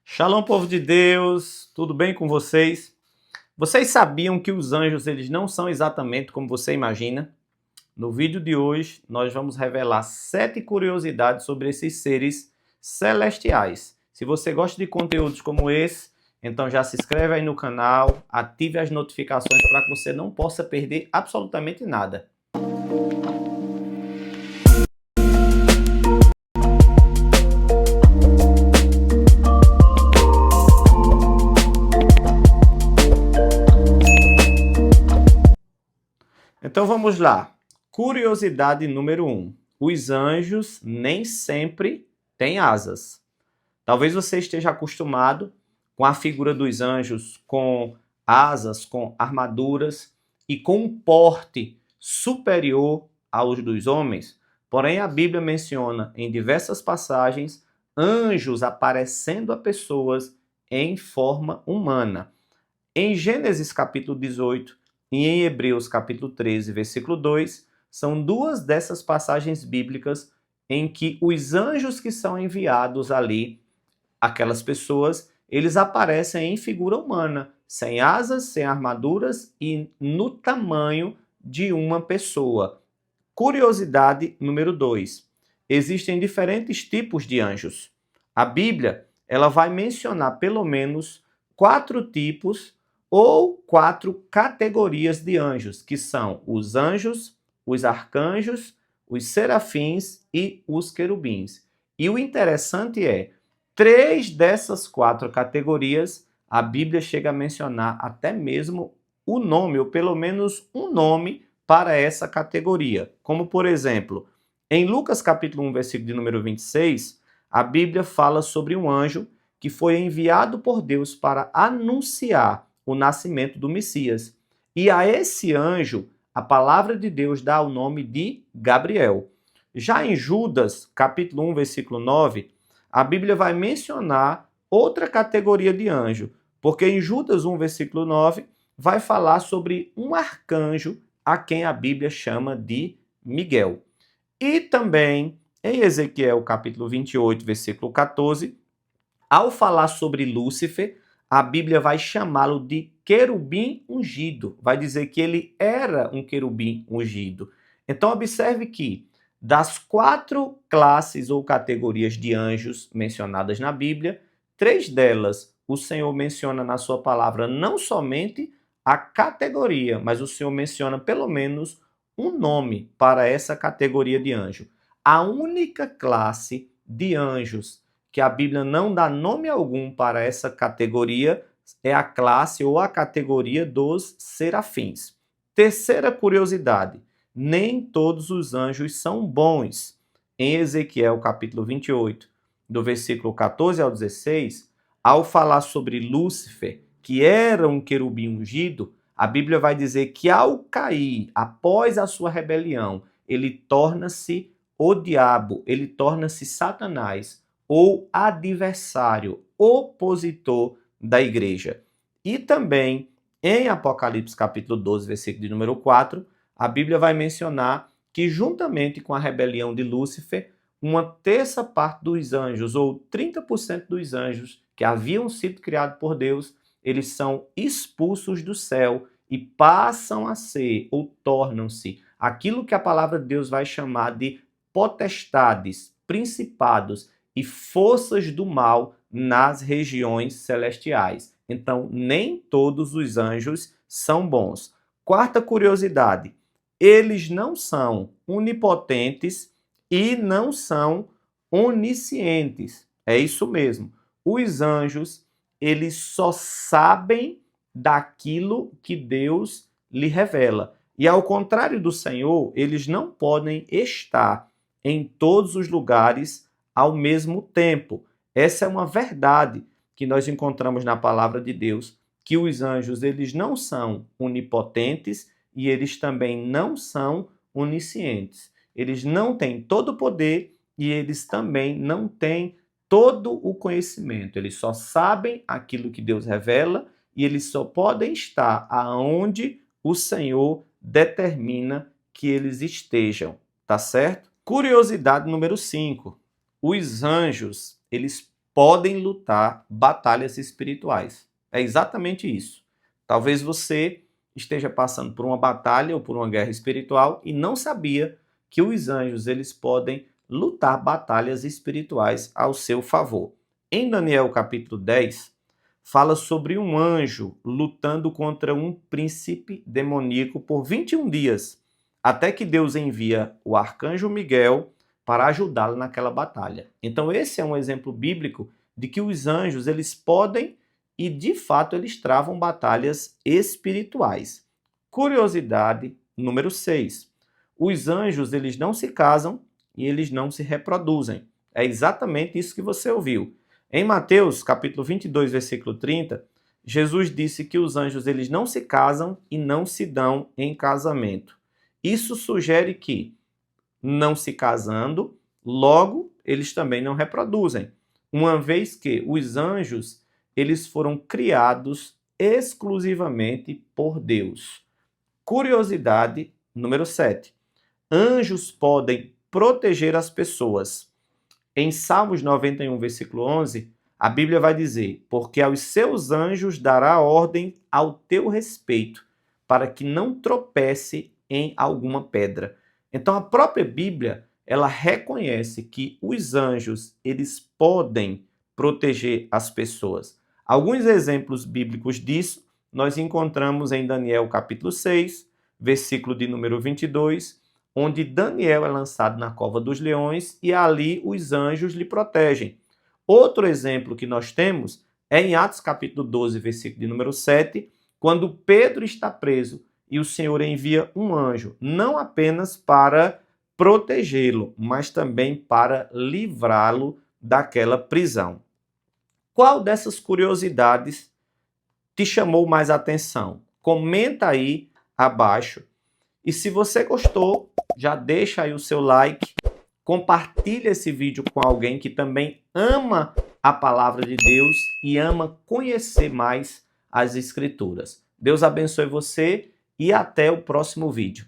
Shalom, povo de Deus, tudo bem com vocês? Vocês sabiam que os anjos eles não são exatamente como você imagina? No vídeo de hoje, nós vamos revelar 7 curiosidades sobre esses seres celestiais. Se você gosta de conteúdos como esse, então já se inscreve aí no canal, ative as notificações para que você não possa perder absolutamente nada. Então vamos lá. Curiosidade número 1. Os anjos nem sempre têm asas. Talvez você esteja acostumado com a figura dos anjos com asas, com armaduras e com um porte superior aos dos homens. Porém, a Bíblia menciona em diversas passagens anjos aparecendo a pessoas em forma humana. Em Gênesis capítulo 18 e em Hebreus capítulo 13, versículo 2, são duas dessas passagens bíblicas em que os anjos que são enviados ali, aquelas pessoas, eles aparecem em figura humana, sem asas, sem armaduras e no tamanho de uma pessoa. Curiosidade número 2. Existem diferentes tipos de anjos. A Bíblia, ela vai mencionar pelo menos 4 tipos ou 4 categorias de anjos, que são os anjos, os arcanjos, os serafins e os querubins. E o interessante é, 3 dessas 4 categorias, a Bíblia chega a mencionar até mesmo o nome, ou pelo menos um nome para essa categoria. Como, por exemplo, em Lucas capítulo 1, versículo de número 26, a Bíblia fala sobre um anjo que foi enviado por Deus para anunciar o nascimento do Messias. E a esse anjo, a palavra de Deus dá o nome de Gabriel. Já em Judas, capítulo 1, versículo 9, a Bíblia vai mencionar outra categoria de anjo, porque em Judas 1, versículo 9, vai falar sobre um arcanjo a quem a Bíblia chama de Miguel. E também em Ezequiel capítulo 28, versículo 14, ao falar sobre Lúcifer, a Bíblia vai chamá-lo de querubim ungido. Vai dizer que ele era um querubim ungido. Então, observe que das 4 classes ou categorias de anjos mencionadas na Bíblia, 3 delas o Senhor menciona na sua palavra não somente a categoria, mas o Senhor menciona pelo menos um nome para essa categoria de anjo. A única classe de anjos que a Bíblia não dá nome algum para essa categoria é a classe ou a categoria dos serafins. Terceira curiosidade, nem todos os anjos são bons. Em Ezequiel capítulo 28, do versículo 14 ao 16, ao falar sobre Lúcifer, que era um querubim ungido, a Bíblia vai dizer que ao cair, após a sua rebelião, ele torna-se o diabo, ele torna-se Satanás, ou adversário, opositor da igreja. E também, em Apocalipse capítulo 12, versículo de número 4, a Bíblia vai mencionar que juntamente com a rebelião de Lúcifer, uma terça parte dos anjos, ou 30% dos anjos que haviam sido criados por Deus, eles são expulsos do céu e passam a ser, ou tornam-se, aquilo que a palavra de Deus vai chamar de potestades, principados e forças do mal nas regiões celestiais. Então, nem todos os anjos são bons. Quarta curiosidade, eles não são onipotentes e não são oniscientes. É isso mesmo. Os anjos, eles só sabem daquilo que Deus lhe revela. E ao contrário do Senhor, eles não podem estar em todos os lugares ao mesmo tempo. Essa é uma verdade que nós encontramos na palavra de Deus, que os anjos eles não são onipotentes e eles também não são oniscientes. Eles não têm todo o poder e eles também não têm todo o conhecimento. Eles só sabem aquilo que Deus revela e eles só podem estar aonde o Senhor determina que eles estejam, tá certo? Curiosidade número 5. Os anjos, eles podem lutar batalhas espirituais. É exatamente isso. Talvez você esteja passando por uma batalha ou por uma guerra espiritual e não sabia que os anjos eles podem lutar batalhas espirituais ao seu favor. Em Daniel capítulo 10, fala sobre um anjo lutando contra um príncipe demoníaco por 21 dias, até que Deus envia o arcanjo Miguel para ajudá-lo naquela batalha. Então esse é um exemplo bíblico de que os anjos eles podem e de fato eles travam batalhas espirituais. Curiosidade número 6. Os anjos eles não se casam e eles não se reproduzem. É exatamente isso que você ouviu. Em Mateus, capítulo 22, versículo 30, Jesus disse que os anjos eles não se casam e não se dão em casamento. Isso sugere que, não se casando, logo eles também não reproduzem, uma vez que os anjos eles foram criados exclusivamente por Deus. Curiosidade número 7. Anjos podem proteger as pessoas. Em Salmos 91, versículo 11, a Bíblia vai dizer: porque aos seus anjos dará ordem ao teu respeito, para que não tropece em alguma pedra. Então a própria Bíblia, ela reconhece que os anjos, eles podem proteger as pessoas. Alguns exemplos bíblicos disso nós encontramos em Daniel capítulo 6, versículo de número 22, onde Daniel é lançado na cova dos leões e ali os anjos lhe protegem. Outro exemplo que nós temos é em Atos capítulo 12, versículo de número 7, quando Pedro está preso e o Senhor envia um anjo, não apenas para protegê-lo, mas também para livrá-lo daquela prisão. Qual dessas curiosidades te chamou mais atenção? Comenta aí abaixo. E se você gostou, já deixa aí o seu like, compartilha esse vídeo com alguém que também ama a palavra de Deus e ama conhecer mais as Escrituras. Deus abençoe você e até o próximo vídeo.